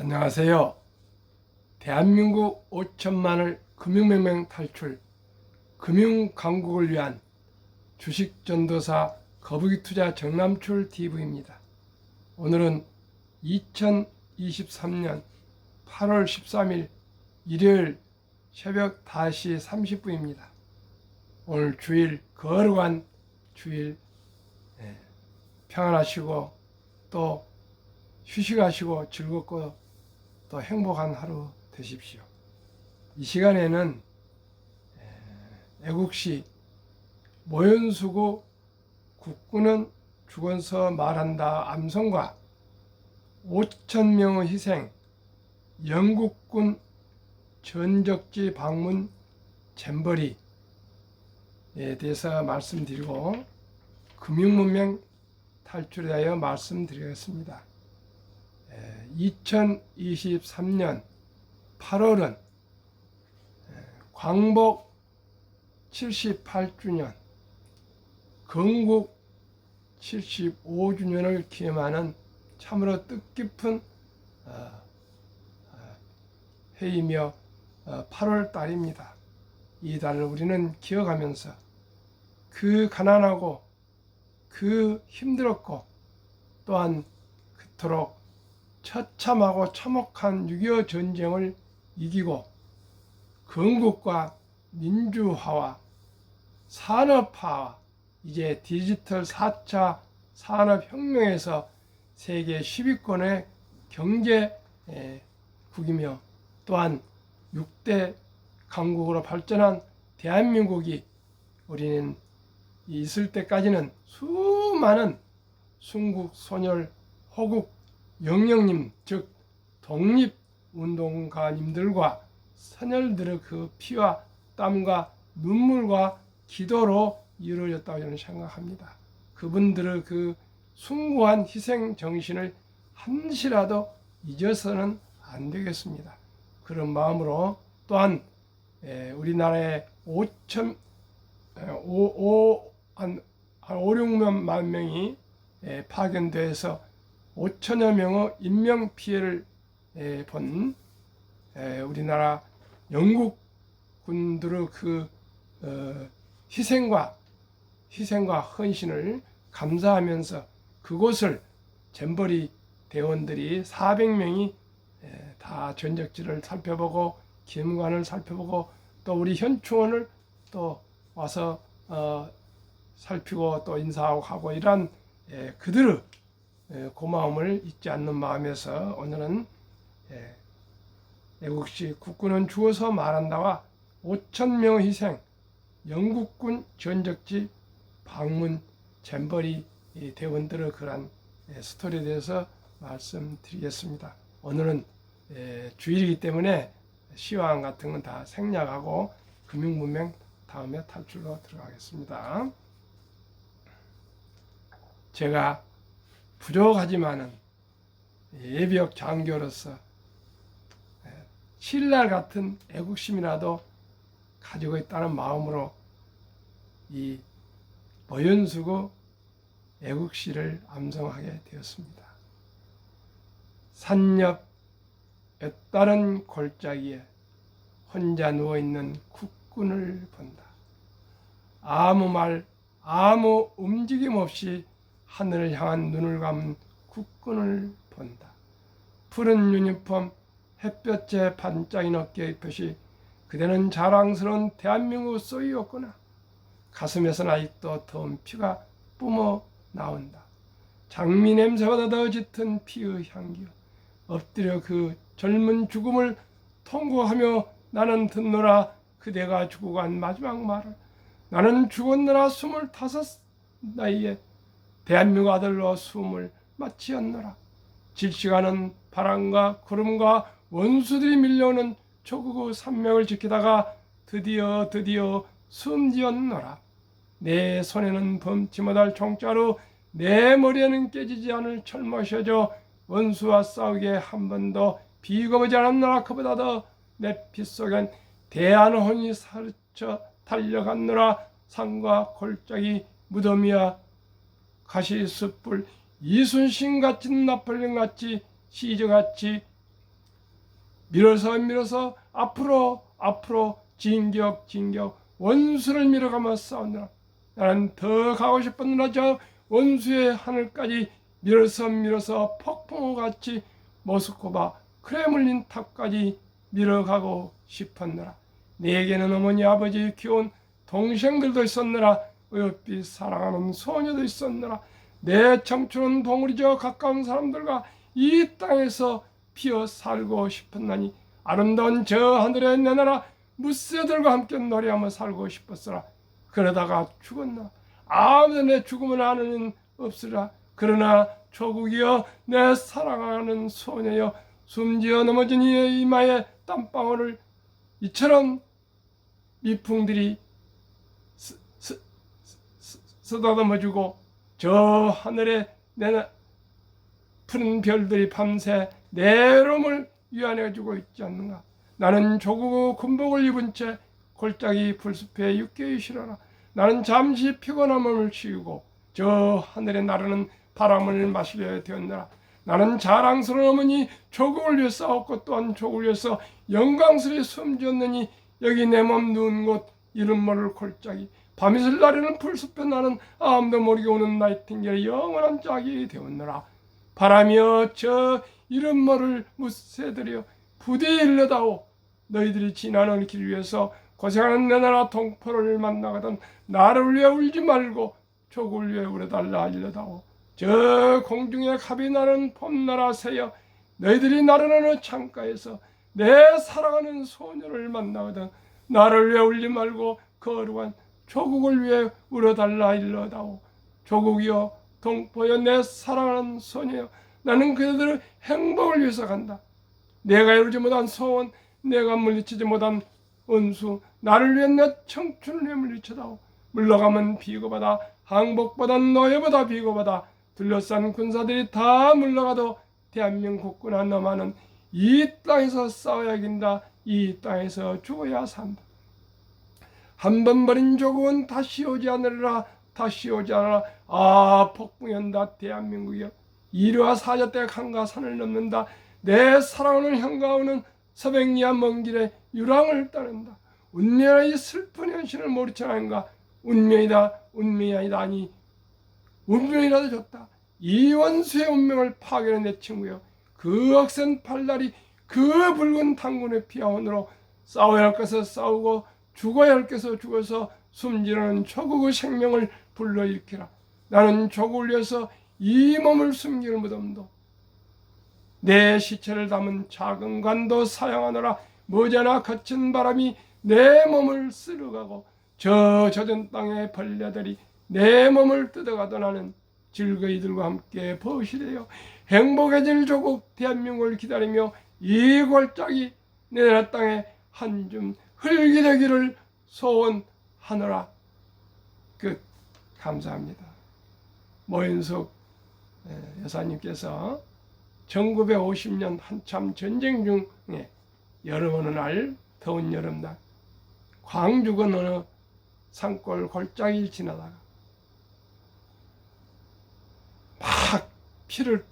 안녕하세요. 대한민국 5천만을 금융맹명 탈출, 금융강국을 위한 주식전도사 거북이투자 정남출 TV입니다. 오늘은 2023년 8월 13일 일요일 새벽 5시 30분입니다. 오늘 주일 거룩한 주일 평안하시고 또 휴식하시고 즐겁고 또 행복한 하루 되십시오. 이 시간에는 애국시 모현수구 국군은 죽어서 말한다 암송과 5,000명의 희생, 영국군 전적지 방문 잼버리에 대해서 말씀드리고 금융문명 탈출에 대하여 말씀드리겠습니다. 2023년 8월은 광복 78주년, 건국 75주년을 기념하는 참으로 뜻깊은 해이며 8월 달입니다. 이 달을 우리는 기억하면서 그 가난하고 그 힘들었고 또한 그토록 처참하고 참혹한 6.25 전쟁을 이기고 건국과 민주화와 산업화와 이제 디지털 4차 산업혁명에서 세계 10위권의 경제국이며 또한 6대 강국으로 발전한 대한민국이 우리는 있을 때까지는 수많은 순국, 소멸, 호국, 영령님 즉 독립운동가님들과 선열들의 그 피와 땀과 눈물과 기도로 이루어졌다고 저는 생각합니다. 그분들의 그 숭고한 희생 정신을 한시라도 잊어서는 안 되겠습니다. 그런 마음으로 또한 우리나라의 5, 6만 명이 파견돼서 5천여 명의 인명 피해를 본 우리나라 영국 군들의 그 희생과 헌신을 감사하면서 그곳을 잼버리 대원들이 400명이 다 전적지를 살펴보고 기념관을 살펴보고 또 우리 현충원을 또 와서 살피고 또 인사하고 하고 이러한 그들의 고마움을 잊지 않는 마음에서 오늘은 애국시 국군은 죽어서 말한다와 5,000명 희생, 영국군 전적지 방문 잼버리 대원들의 그러한 스토리에 대해서 말씀드리겠습니다. 오늘은 주일이기 때문에 시황 같은 건 다 생략하고 금융문명 다음에 탈출로 들어가겠습니다. 제가 부족하지만은 예비역 장교로서 신랄 같은 애국심이라도 가지고 있다는 마음으로 이 모현수구 애국시를 암송하게 되었습니다. 산옆 옅다른 골짜기에 혼자 누워있는 국군을 본다. 아무 말, 아무 움직임 없이 하늘을 향한 눈을 감은 국군을 본다. 푸른 유니폼, 햇볕에 반짝이는 어깨 입듯이 그대는 자랑스러운 대한민국 소유였구나. 가슴에서는 아직도 더운 피가 뿜어 나온다. 장미 냄새보다 더 짙은 피의 향기요. 엎드려 그 젊은 죽음을 통곡하며 나는 듣노라 그대가 죽어간 마지막 말을. 나는 죽었노라 25 나이에 대한민국 아들로 숨을 마치었노라. 질식하는 바람과 구름과 원수들이 밀려오는 조국의 산맥을 지키다가 드디어 숨지었노라. 내 손에는 범치 못할 총자루, 내 머리에는 깨지지 않을 철못이어져 원수와 싸우기에 한 번도 비겁하지 않았노라. 그보다 더 내 피 속엔 대한혼이 사르쳐 달려갔노라. 산과 골짜기 무덤이야 가시숯불 이순신같이 나폴레옹같이 시저같이 밀어서 앞으로 진격 원수를 밀어가며 싸우느라. 나는 더 가고 싶었느라 저 원수의 하늘까지 밀어서 폭풍우같이 모스크바 크레물린 탑까지 밀어가고 싶었느라. 내게는 어머니 아버지 귀여운 동생들도 있었느라. 어여삐 사랑하는 소녀도 있었느라. 내 청춘은 동물이저 가까운 사람들과 이 땅에서 피어 살고 싶었나니 아름다운 저 하늘의 내 나라 무새들과 함께 노래하며 살고 싶었으라. 그러다가 죽었나. 아무도 내 죽음을 아는 이는 없으라. 그러나 조국이여 내 사랑하는 소녀여 숨지어 넘어진 이의 이마에 땀방울을 이처럼 미풍들이 쓰다듬어주고 저 하늘에 내 푸른 별들이 밤새 내 이름을 위안해주고 있지 않는가. 나는 조국의 군복을 입은 채 골짜기 풀숲에 육개에 실어라. 나는 잠시 피곤함을 쉬우고 저 하늘에 나르는 바람을 마시게 되었느라. 나는 자랑스러운 어머니 조국을 위해 싸웠고 또한 조국을 위해서 영광스레 숨졌느니 여기 내 몸 누운 곳 이름 모를 골짜기 밤이슬 나르는 풀숲에 나는 아무도 모르게 오는 나이팅게일의 영원한 짝이 되었느라. 바람이여 저 이름 모를 무새들이여 부디 일러다오. 너희들이 지나는 길 위에서 고생하는 내 나라 동포를 만나거든 나를 위해 울지 말고 조국을 위해 울어달라 일러다오. 저 공중에 갑이 나는 봄나라 새여 너희들이 나르는 창가에서 내 사랑하는 소녀를 만나거든 나를 위해 울지 말고 거룩한 조국을 위해 울어달라 일러다오. 조국이여 동포여 내 사랑하는 소녀여 나는 그들의 행복을 위해서 간다. 내가 이루지 못한 소원 내가 물리치지 못한 원수 나를 위해 내 청춘을 위해 물리쳐다오. 물러가면 비고받아 항복보다 노예보다 비고받아 둘러싼 군사들이 다 물러가도 대한민국 국군아 너만은 이 땅에서 싸워야 이긴다. 이 땅에서 죽어야 산다. 한 번 버린 조국은 다시 오지 않으리라. 다시 오지 않으라. 아 폭풍연다 대한민국이여 이리와 사자떼가 강과 산을 넘는다. 내 사랑하는 형가오는 서백리와 먼 길에 유랑을 따른다. 운명의 이 슬픈 현실을 모르지 않은가. 운명이 아니다 아니 운명이라도 줬다. 이 원수의 운명을 파괴한 내 친구여 그 억센 팔다리 그 붉은 당군의 피아원으로 싸워야 할 것을 싸우고 죽어야 할 것을 죽어서 숨지르는 조국의 생명을 불러일으키라. 나는 조국을 위해서 이 몸을 숨기는 무덤도 내 시체를 담은 작은 관도 사용하느라 머지않아 거친 바람이 내 몸을 쓸어가고 저 젖은 땅의 벌레들이 내 몸을 뜯어가도 나는 즐거이 이들과 함께 벗이되어 행복해질 조국 대한민국을 기다리며 이 골짜기 내 나라 땅에 한 줌 흙이 되기를 소원하노라. 끝. 감사합니다. 모윤숙 여사님께서 1950년 한참 전쟁 중에 여름 어느 날 더운 여름날 광주군 어느 산골 골짜기를 지나다가 막 피를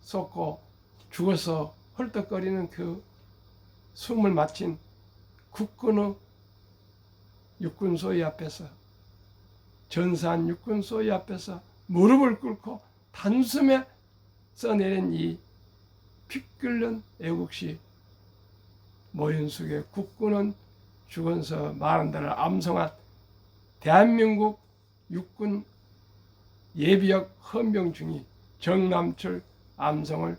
쏟고 죽어서 헐떡거리는 그 숨을 마친 국군의 육군소위 앞에서 전사한 육군소위 앞에서 무릎을 꿇고 단숨에 써내린 이 피 끓는 애국시 모윤숙의 국군은 죽어서 말한다를 암송한 대한민국 육군 예비역 헌병 중위 정남철 암송을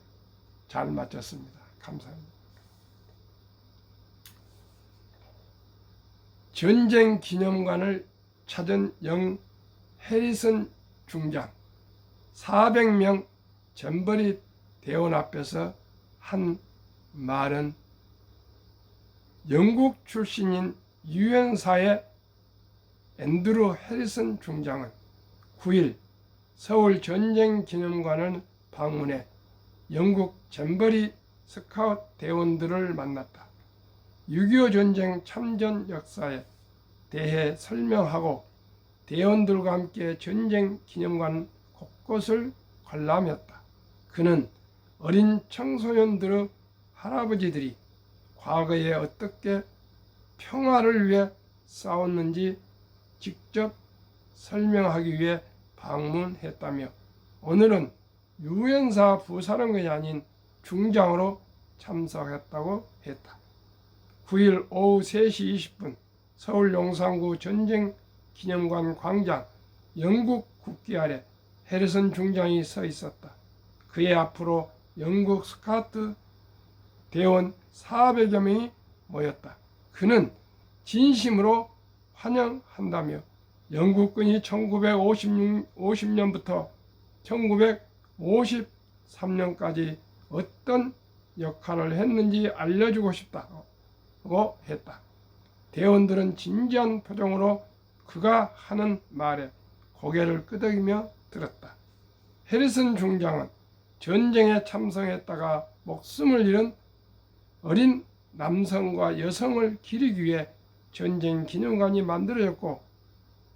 잘 마쳤습니다. 감사합니다. 전쟁 기념관을 찾은 영 해리슨 중장 400명 잼버리 대원 앞에서 한 말은 영국 출신인 유엔사의 앤드루 해리슨 중장은 9일 서울 전쟁 기념관을 방문해 영국 잼버리 스카웃 대원들을 만났다. 6.25 전쟁 참전 역사에 대해 설명하고 대원들과 함께 전쟁 기념관 곳곳을 관람했다. 그는 어린 청소년들의 할아버지들이 과거에 어떻게 평화를 위해 싸웠는지 직접 설명하기 위해 방문했다며 오늘은 유엔사 부사령관이 아닌 중장으로 참석했다고 했다. 9일 오후 3시 20분 서울 용산구 전쟁기념관 광장 영국 국기 아래 해리슨 중장이 서 있었다. 그의 앞으로 영국 스카우트 대원 400여 명이 모였다. 그는 진심으로 환영한다며 영국군이 1950년부터 1953년까지 어떤 역할을 했는지 알려주고 싶다고 했다. 대원들은 진지한 표정으로 그가 하는 말에 고개를 끄덕이며 들었다. 해리슨 중장은 전쟁에 참석했다가 목숨을 잃은 어린 남성과 여성을 기리기 위해 전쟁 기념관이 만들어졌고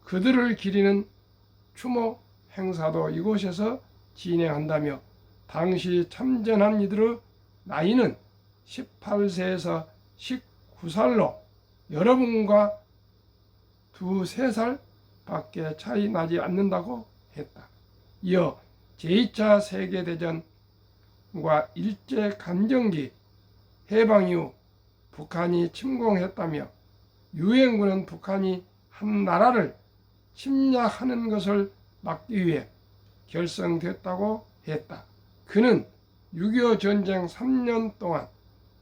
그들을 기리는 추모 행사도 이곳에서 진행한다며 당시 참전한 이들의 나이는 18세에서 19살로 여러분과 2-3살 밖에 차이 나지 않는다고 했다. 이어 제2차 세계대전과 일제감정기 해방 이후 북한이 침공했다며 유엔군은 북한이 한 나라를 침략하는 것을 막기 위해 결성됐다고 했다. 그는 6.25 전쟁 3년 동안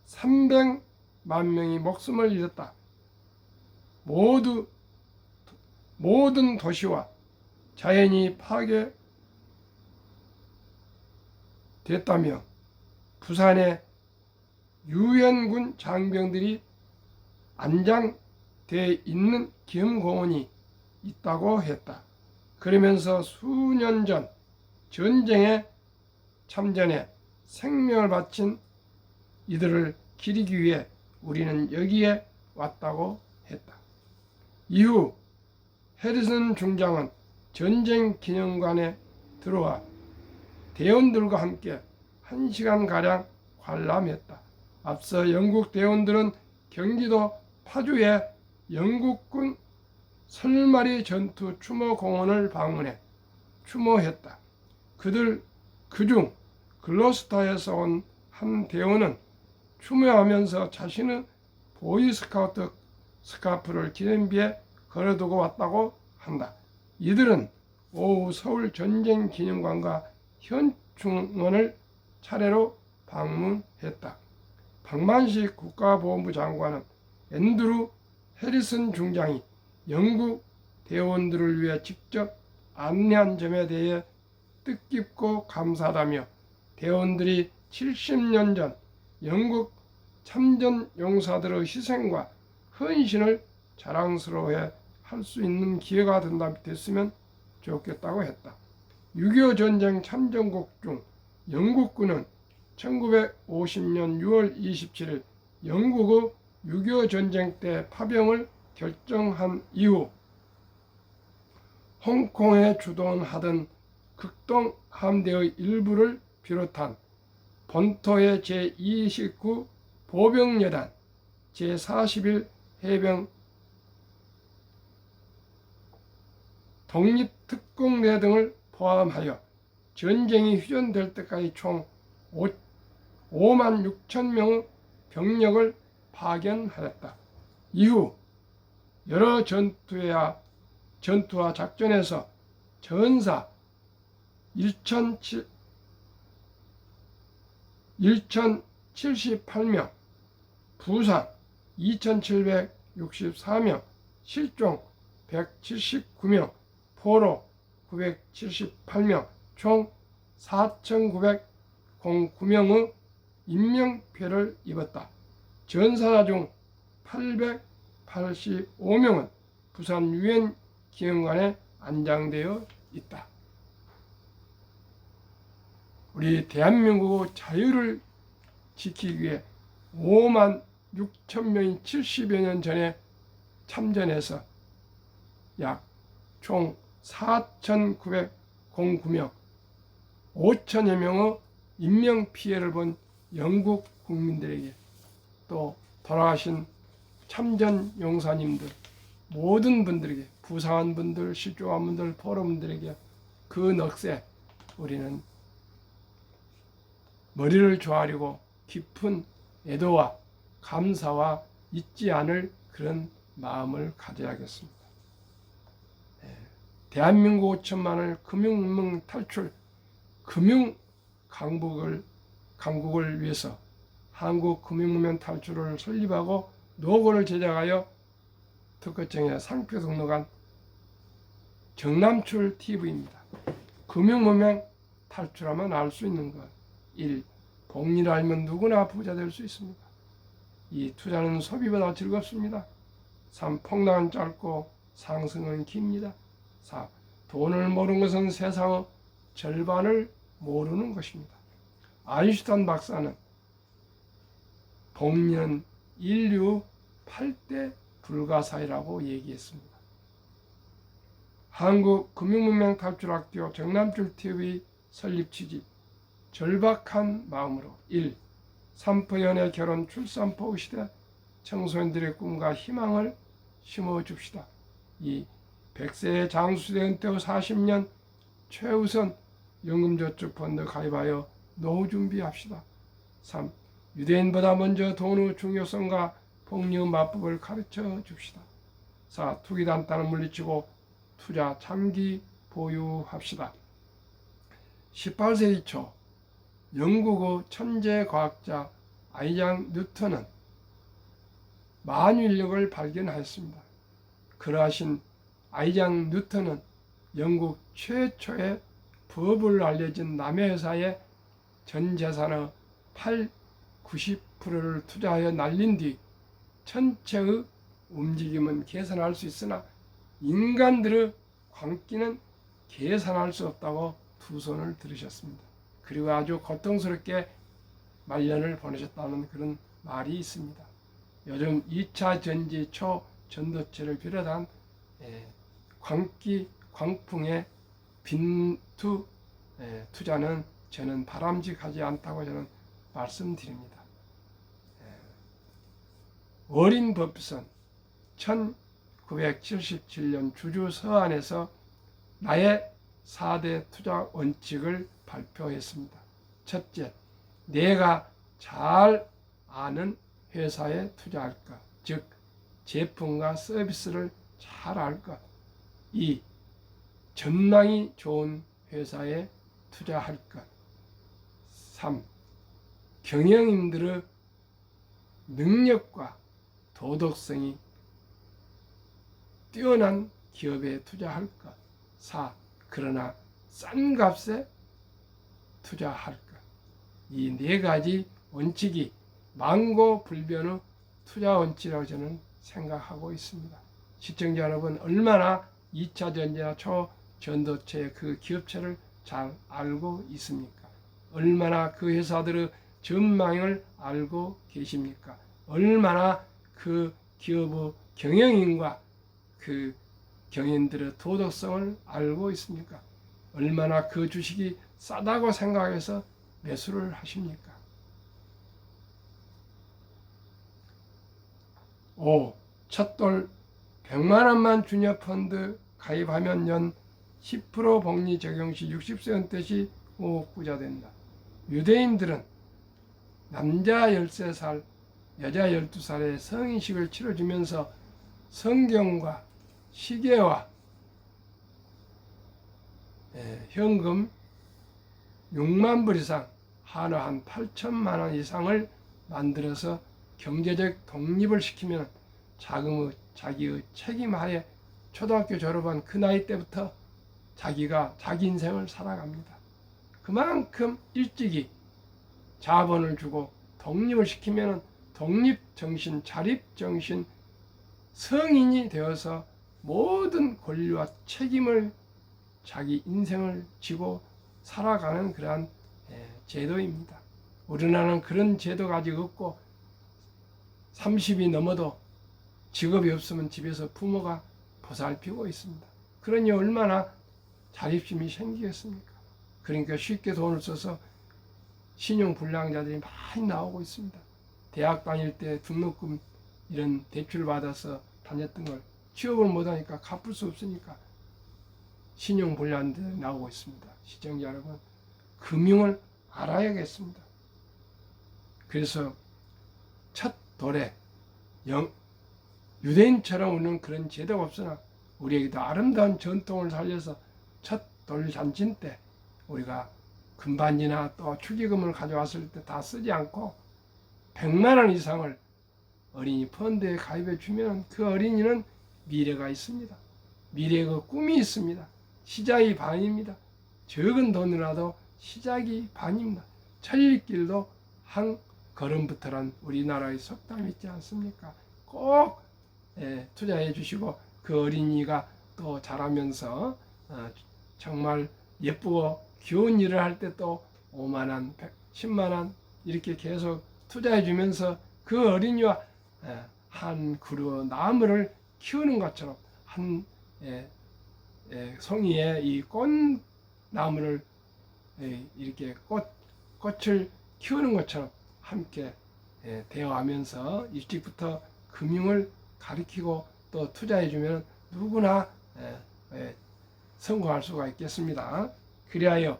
300만 명이 목숨을 잃었다. 모든 도시와 자연이 파괴됐다며 부산에 유엔군 장병들이 안장돼 있는 기념공원이 있다고 했다. 그러면서 수년 전 전쟁에 참전해 생명을 바친 이들을 기리기 위해 우리는 여기에 왔다고 했다. 이후 해리슨 중장은 전쟁 기념관에 들어와 대원들과 함께 1시간가량 관람했다. 앞서 영국 대원들은 경기도 파주의 영국군 설마리 전투 추모 공원을 방문해 추모했다. 그중 글로스터에서 온 한 대원은 추모하면서 자신의 보이스카우트 스카프를 기념비에 걸어두고 왔다고 한다. 이들은 오후 서울 전쟁기념관과 현충원을 차례로 방문했다. 박만식 국가보훈부 장관은 앤드루 해리슨 중장이 영국 대원들을 위해 직접 안내한 점에 대해 뜻깊고 감사하다며 대원들이 70년 전 영국 참전 용사들의 희생과 헌신을 자랑스러워해 할 수 있는 기회가 됐으면 좋겠다고 했다. 6.25 전쟁 참전국 중 영국군은 1950년 6월 27일 영국의 6.25 전쟁 때 파병을 결정한 이후 홍콩에 주둔하던 극동 함대의 일부를 비롯한 본토의 제29 보병여단, 제41 해병 독립특공대 등을 포함하여 전쟁이 휴전될 때까지 총 5만 6천 명의 병력을 파견하였다. 이후 여러 전투와 작전에서 전사 1,078명, 부상 2,764명, 실종 179명, 포로 978명, 총 4,909명의 인명피해를 입었다. 전사자 중 885명은 부산 유엔 기념관에 안장되어 있다. 우리 대한민국의 자유를 지키기 위해 5만 6천 명이 70여 년 전에 참전해서 약 총 4,909명, 5천여 명의 인명피해를 본 영국 국민들에게, 또 돌아가신 참전 용사님들, 모든 분들에게, 부상한 분들, 실종한 분들, 포로분들에게 그 넋에 우리는 머리를 조아리고 깊은 애도와 감사와 잊지 않을 그런 마음을 가져야겠습니다. 대한민국 5천만을 금융문명 탈출, 금융 강국을 위해서 한국 금융문명 탈출을 설립하고 노고를 제작하여 특허청에 상표 등록한 정남출 TV입니다. 금융문명 탈출하면 알 수 있는 것. 1. 복리를 알면 누구나 부자 될 수 있습니다. 2. 투자는 소비보다 즐겁습니다. 3. 폭락은 짧고 상승은 깁니다. 4. 돈을 모르는 것은 세상의 절반을 모르는 것입니다. 아인슈타인 박사는 복리는 인류 8대 불가사의라고 얘기했습니다. 한국 금융문명 탈출학교 정남출 TV 설립 취지, 절박한 마음으로 1. 삼포연애 결혼 출산포 시대 청소년들의 꿈과 희망을 심어줍시다. 2. 100세의 장수대 은퇴 후 40년 최우선 연금저축펀드 가입하여 노후 준비합시다. 3. 유대인보다 먼저 돈의 중요성과 복리의 맞법을 가르쳐 줍시다. 4. 투기 단단을 물리치고 투자 장기 보유합시다. 18세기 초 영국의 천재 과학자 아이작 뉴턴은 만유인력을 발견하였습니다. 그러하신 아이작 뉴턴은 영국 최초의 법을 알려진 남의 회사에 전 재산의 90%를 투자하여 날린 뒤 전체의 움직임은 계산할 수 있으나 인간들의 광기는 계산할 수 없다고 두 손을 들으셨습니다. 그리고 아주 고통스럽게 말년을 보내셨다는 그런 말이 있습니다. 요즘 2차 전지 초 전도체를 비롯한 광풍의 빈투 투자는 저는 바람직하지 않다고 저는 말씀드립니다. 워린 버핏은 1977년 주주 서한에서 나의 4대 투자 원칙을 발표했습니다. 첫째, 내가 잘 아는 회사에 투자할 것, 즉 제품과 서비스를 잘 알 것. 2. 전망이 좋은 회사에 투자할 것. 3. 경영인들의 능력과 도덕성이 뛰어난 기업에 투자할 것. 4. 그러나 싼 값에 투자할 것. 이 네 가지 원칙이 만고불변의 투자 원칙이라고 저는 생각하고 있습니다. 시청자 여러분, 얼마나 2차 전지나 초전도체의 그 기업체를 잘 알고 있습니까? 얼마나 그 회사들의 전망을 알고 계십니까? 얼마나 그 기업의 경영인과 그 경영인들의 도덕성을 알고 있습니까? 얼마나 그 주식이 싸다고 생각해서 매수를 하십니까? 5. 첫돌 100만 원만 주녀 펀드 가입하면 연 10% 복리 적용 시 60세 은퇴 시 5억 부자 된다. 유대인들은 남자 13살, 여자 12살의 성인식을 치러주면서 성경과 시계와 현금 6만 불 이상, 한화 한 8천만 원 이상을 만들어서 경제적 독립을 시키면 자기의 책임하에 초등학교 졸업한 그 나이 때부터 자기가 자기 인생을 살아갑니다. 그만큼 일찍이 자본을 주고 독립을 시키면 독립정신, 자립정신, 성인이 되어서 모든 권리와 책임을 자기 인생을 지고 살아가는 그러한 제도입니다. 우리나라는 그런 제도가 아직 없고 30이 넘어도 직업이 없으면 집에서 부모가 보살피고 있습니다. 그러니 얼마나 자립심이 생기겠습니까? 그러니까 쉽게 돈을 써서 신용 불량자들이 많이 나오고 있습니다. 대학 다닐 때 등록금 이런 대출 받아서 다녔던 걸 취업을 못하니까 갚을 수 없으니까 신용 불량자들이 나오고 있습니다. 시청자 여러분, 금융을 알아야겠습니다. 그래서 첫 돌에 유대인처럼 우리는 그런 제도가 없으나 우리에게도 아름다운 전통을 살려서 첫 돌잔치 때 우리가 금반지나 또 축의금을 가져왔을 때 다 쓰지 않고 100만 원 이상을 어린이 펀드에 가입해 주면 그 어린이는 미래가 있습니다. 미래의 그 꿈이 있습니다. 시작이 반입니다. 적은 돈이라도 시작이 반입니다. 천리길도 한 걸음부터란 우리나라의 속담이 있지 않습니까? 꼭 투자해 주시고 그 어린이가 또 자라면서 정말 예쁘고 귀여운 일을 할 때 또 5만 원, 10만 원 이렇게 계속 투자해 주면서 그 어린이와 한 그루 나무를 키우는 것처럼 한 송이의 이 꽃나무를 이렇게 꽃을 키우는 것처럼 함께 대화하면서 일찍부터 금융을 가르치고 또 투자해 주면 누구나 성공할 수가 있겠습니다. 그리하여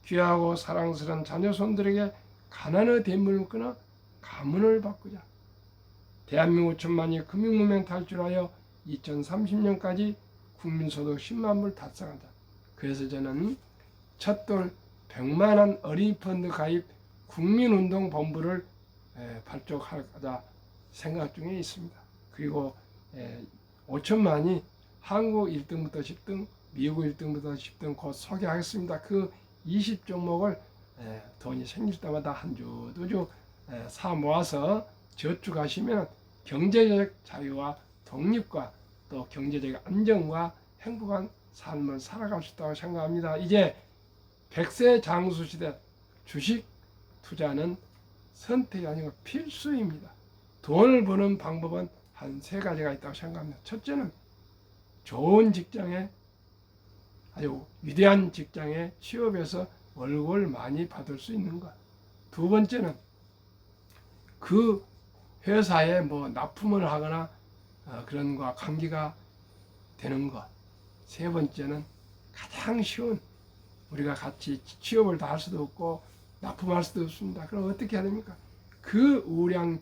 귀하고 사랑스러운 자녀 손들에게 가난의 대물을 끊어 가문을 바꾸자. 대한민국 천만이 금융문명 탈출하여 2030년까지 국민소득 10만 불 달성하자. 그래서 저는 첫돌 100만 원 어린이 펀드 가입 국민운동본부를 발족하자 생각 중에 있습니다. 그리고 5천만이 한국 1등부터 10등, 미국 1등부터 10등 곧 소개하겠습니다. 그 20종목을 돈이 생길 때마다 한 주, 두 주 사 모아서 저축하시면 경제적 자유와 독립과 또 경제적 안정과 행복한 삶을 살아갈 수 있다고 생각합니다. 이제 100세 장수 시대 주식 투자는 선택이 아니고 필수입니다. 돈을 버는 방법은 한 3가지가 있다고 생각합니다. 첫째는 좋은 직장에 아주 위대한 직장에 취업해서 월급을 많이 받을 수 있는 것. 두 번째는 그 회사에 뭐 납품을 하거나 그런 거와 관계가 되는 것. 세 번째는 가장 쉬운 우리가 같이 취업을 다 할 수도 없고 납품할 수도 없습니다. 그럼 어떻게 해야 됩니까? 그 우량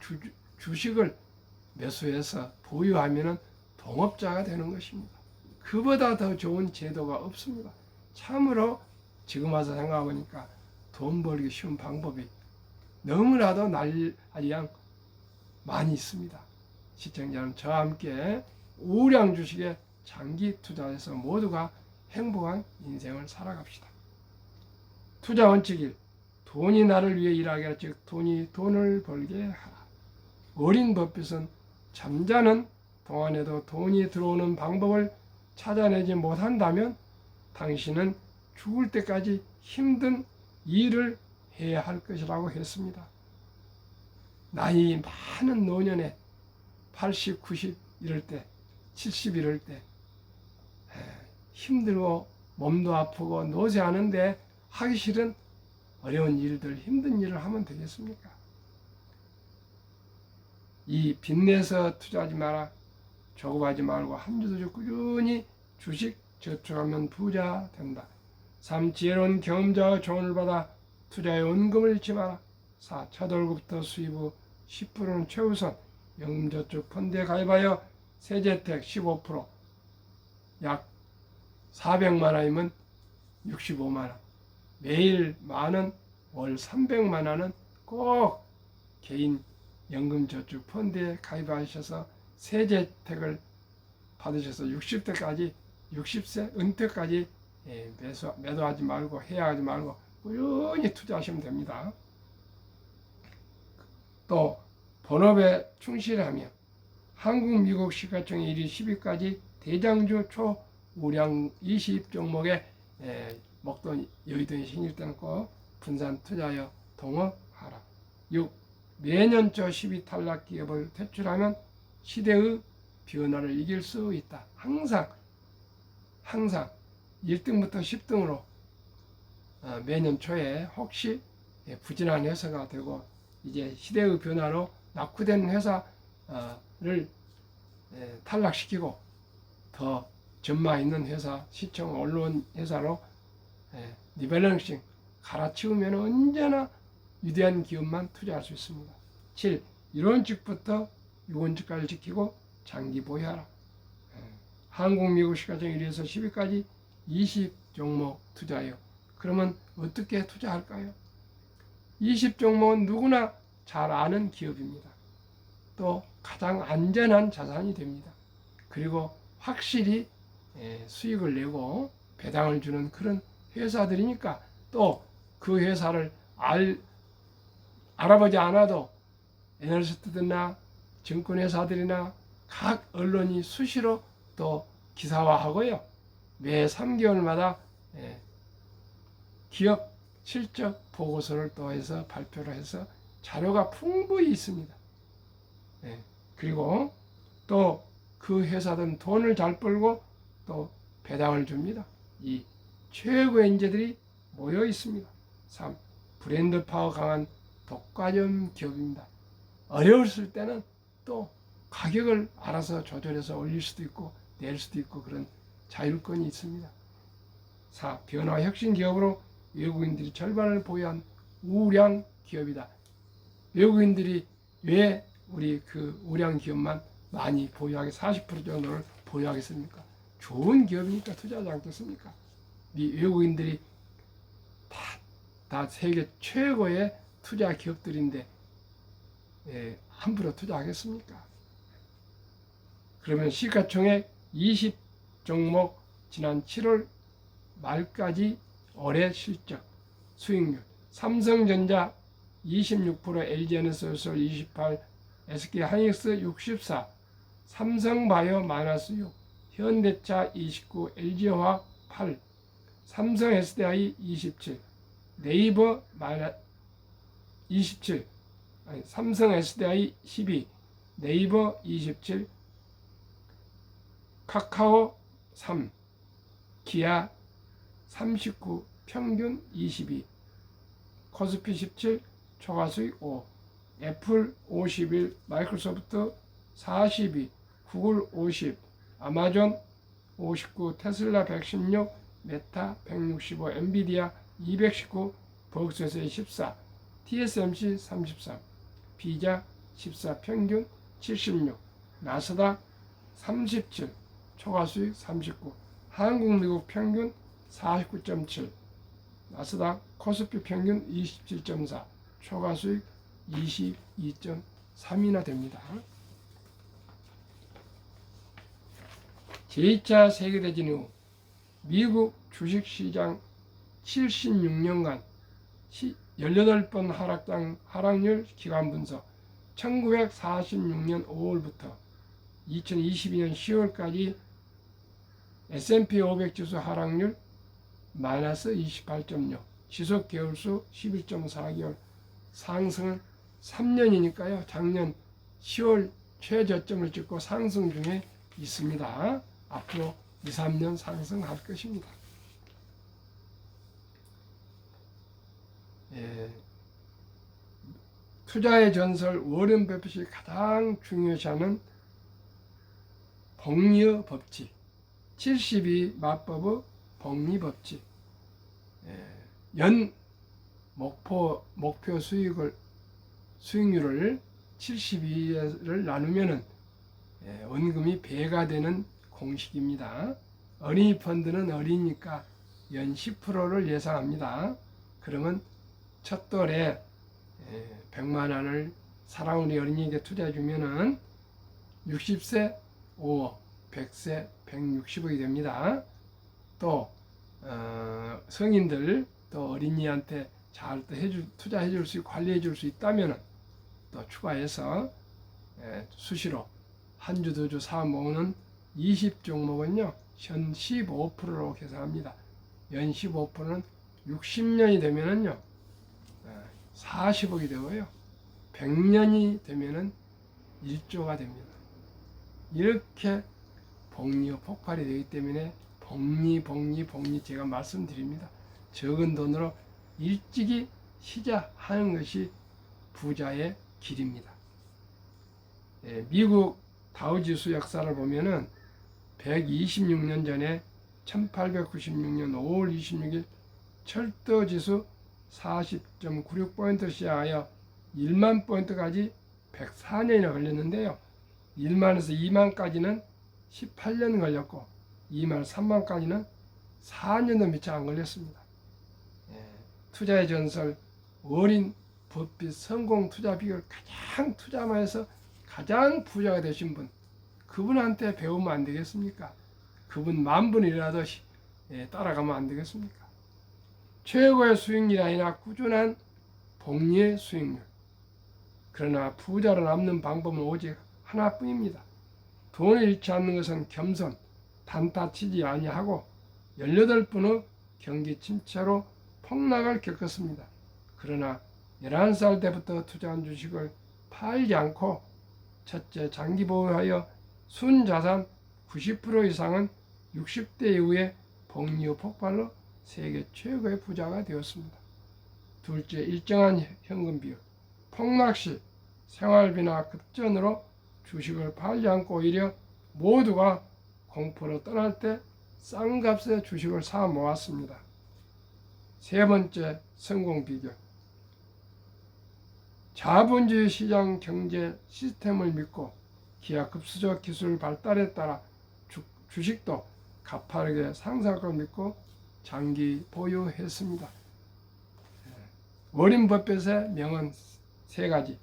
주식을 매수해서 보유하면 동업자가 되는 것입니다. 그보다 더 좋은 제도가 없습니다. 참으로 지금 와서 생각해보니까 돈 벌기 쉬운 방법이 너무나도 난리양 많이 있습니다. 시청자는 저와 함께 우량 주식에 장기 투자해서 모두가 행복한 인생을 살아갑시다. 투자 원칙 1. 돈이 나를 위해 일하게 하라. 즉 돈이 돈을 벌게 하라. 어린 버핏은 잠자는 동안에도 돈이 들어오는 방법을 찾아내지 못한다면 당신은 죽을 때까지 힘든 일을 해야 할 것이라고 했습니다. 나이 많은 노년에 80, 90 이럴 때 70 이럴 때 힘들고 몸도 아프고 노쇠하는데 하기 싫은 어려운 일들, 힘든 일을 하면 되겠습니까? 이 빚내서 투자하지 마라. 조급하지 말고 한 주도 주 꾸준히 주식 저축하면 부자 된다. 3. 지혜로운 경험자의 조언을 받아 투자에 원금을 잃지 마라. 4. 첫 월급부터 수입 후 10%는 최우선 연금저축 펀드에 가입하여 세제택 15%, 약 400만 원이면 65만 원, 매일 만원, 월 300만 원은 꼭 개인 연금저축 펀드에 가입하셔서 세제택을 받으셔서 60대까지 60세 은퇴까지 매도하지 말고 해야하지 말고 꾸준히 투자하시면 됩니다. 또 본업에 충실하며 한국 미국 시가총액 1위 10위까지 대장주 초우량 20종목에 목돈 여의도에 생길 때는 꼭 분산 투자하여 동업하라. 6. 매년 초 10위 탈락 기업을 퇴출하면 시대의 변화를 이길 수 있다. 항상 1등부터 10등으로 매년 초에 혹시 부진한 회사가 되고 이제 시대의 변화로 낙후된 회사를 탈락시키고 더 전망 있는 회사, 시청, 언론 회사로 리밸런싱 갈아치우면 언제나 위대한 기업만 투자할 수 있습니다. 7. 이론칙부터 유권칙까지 지키고 장기 보유하라. 한국, 미국 시가총 1위에서 10위까지 20종목 투자해요. 그러면 어떻게 투자할까요? 20종목은 누구나 잘 아는 기업입니다. 또 가장 안전한 자산이 됩니다. 그리고 확실히 수익을 내고 배당을 주는 그런 회사들이니까 또 그 회사를 알아보지 않아도 애널리스트들이나 증권회사들이나 각 언론이 수시로 또 기사화하고요. 매 3개월마다 기업 실적 보고서를 또 해서 발표를 해서 자료가 풍부히 있습니다. 그리고 또 그 회사들은 돈을 잘 벌고 또 배당을 줍니다. 이 최고의 인재들이 모여 있습니다. 3. 브랜드 파워 강한 독과점 기업입니다. 어려웠을 때는 또 가격을 알아서 조절해서 올릴 수도 있고 낼 수도 있고 그런 자율권이 있습니다. 4. 변화 혁신 기업으로 외국인들이 절반을 보유한 우량 기업이다. 외국인들이 왜 우리 그 우량 기업만 많이 보유하게 40% 정도를 보유하겠습니까? 좋은 기업이니까 투자하지 않겠습니까? 이 외국인들이 다 세계 최고의 투자 기업들인데 함부로 투자하겠습니까? 그러면 시가총액 20종목 지난 7월 말까지 올해 실적 수익률 삼성전자 26%, LG에너지솔루션 28%, SK하이닉스 64%, 삼성바이오 -6%, 현대차 29%, LG화학 8%, 삼성 SDI 27%, 네이버 -27%, 삼성 SDI 12%, 네이버 27%, 카카오 3%, 기아 39%, 평균 22%, 코스피 17%, 초과수익 5%, 애플 51%, 마이크로소프트 42%, 구글 50%, 아마존 59%, 테슬라 116%, 메타 165%, 엔비디아 219%, 버크셔일 14%, TSMC 33%, 비자 14%, 평균 76%, 나스닥 37%, 초과수익 39%, 한국, 미국 평균 49.7%, 나스닥 코스피 평균 27.4%, 초과수익 22.3이나 됩니다. 제2차 세계대전 이후 미국 주식시장 76년간 18번 하락률 기간 분석 1946년 5월부터 2022년 10월까지 S&P 500 지수 하락률 -28.6, 지속 개월수 11.4개월, 상승은 3년이니까요. 작년 10월 최저점을 찍고 상승 중에 있습니다. 앞으로 2, 3년 상승할 것입니다. 투자의 전설 워런 버핏이 가장 중요시하는 복리의 법칙, 72 마법의 복리 법칙, 연 목표 수익률을 72를 나누면은 원금이 배가 되는 공식입니다. 어린이 펀드는 어리니까 연 10%를 예상합니다. 그러면 첫 돌에 100만 원을 사랑우리 어린이에게 투자해 주면은 60세 5억, 100세 160억이 됩니다. 또 성인들 또 어린이한테 잘 투자해 줄 수 있고 관리해 줄 수 있다면 또 추가해서 수시로 한 주, 두 주 사업 모으는 20종목은요 연 15%로 계산합니다. 연 15%는 60년이 되면은요 40억이 되고요 100년이 되면은 1조가 됩니다. 이렇게 복리의 폭발이 되기 때문에 복리 제가 말씀드립니다. 적은 돈으로 일찍이 시작하는 것이 부자의 길입니다. 미국 다우지수 역사를 보면은 126년 전에 1896년 5월 26일 철도지수 40.96포인트 시작하여 1만 포인트까지 104년이나 걸렸는데요. 1만에서 2만까지는 18년 걸렸고 2만 3만까지는 4년도 미처 안 걸렸습니다. 투자의 전설 워린 버핏 성공 투자 비결 가장 투자만해서 가장 부자가 되신 분, 그분한테 배우면 안 되겠습니까? 그분 10,000분이라도 따라가면 안 되겠습니까? 최고의 수익률이 아니라 꾸준한 복리의 수익률. 그러나 부자로 남는 방법은 오직 하나뿐입니다. 돈을 잃지 않는 것은 겸손, 단타 치지 아니하고 18번의 경기 침체로 폭락을 겪었습니다. 그러나 11살 때부터 투자한 주식을 팔지 않고 첫째, 장기 보유하여 순자산 90% 이상은 60대 이후에 복리의 폭발로 세계 최고의 부자가 되었습니다. 둘째, 일정한 현금 비율. 폭락 시 생활비나 급전으로 주식을 팔지 않고 오히려 모두가 공포로 떠날 때 싼 값에 주식을 사 모았습니다. 세 번째, 성공 비결. 자본주의 시장 경제 시스템을 믿고 기하급수적 기술 발달에 따라 주식도 가파르게 상승할 걸 믿고 장기 보유했습니다. 워린 버핏의 명언 3가지.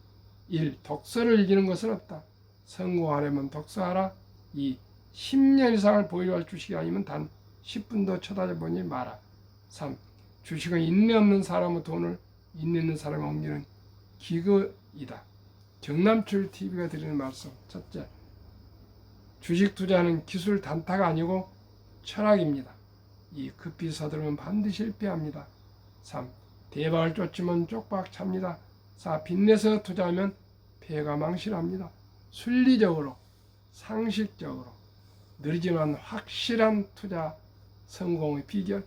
1. 독서를 이기는 것은 없다. 성공하려면 독서하라. 2. 10년 이상을 보유할 주식이 아니면 단 10분도 쳐다보지 마라. 3. 주식은 인내 없는 사람의 돈을 인내 있는 사람에 옮기는 기거이다. 정남출 TV가 드리는 말씀. 첫째, 주식 투자는 기술 단타가 아니고 철학입니다. 2. 급히 서두르면 반드시 실패합니다. 3. 대박을 쫓으면 쪽박 찹니다. 4. 빚내서 투자하면 폐가 망신합니다. 순리적으로, 상식적으로, 느리지만 확실한 투자 성공의 비결.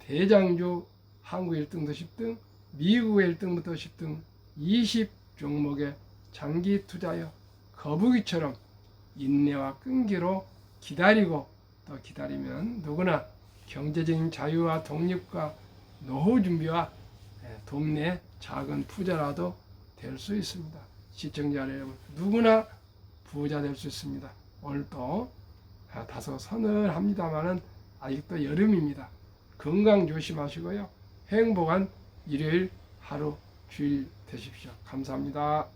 대장주 한국 1등부터 10등, 미국의 1등부터 10등 20 종목의 장기 투자여 거북이처럼 인내와 끈기로 기다리고 또 기다리면 누구나 경제적인 자유와 독립과 노후 준비와 동네 작은 부자라도 될 수 있습니다. 시청자 여러분, 누구나 부자 될 수 있습니다. 오늘도 다소 서늘합니다만은 아직도 여름입니다. 건강 조심하시고요. 행복한 일요일 하루 주일 되십시오. 감사합니다.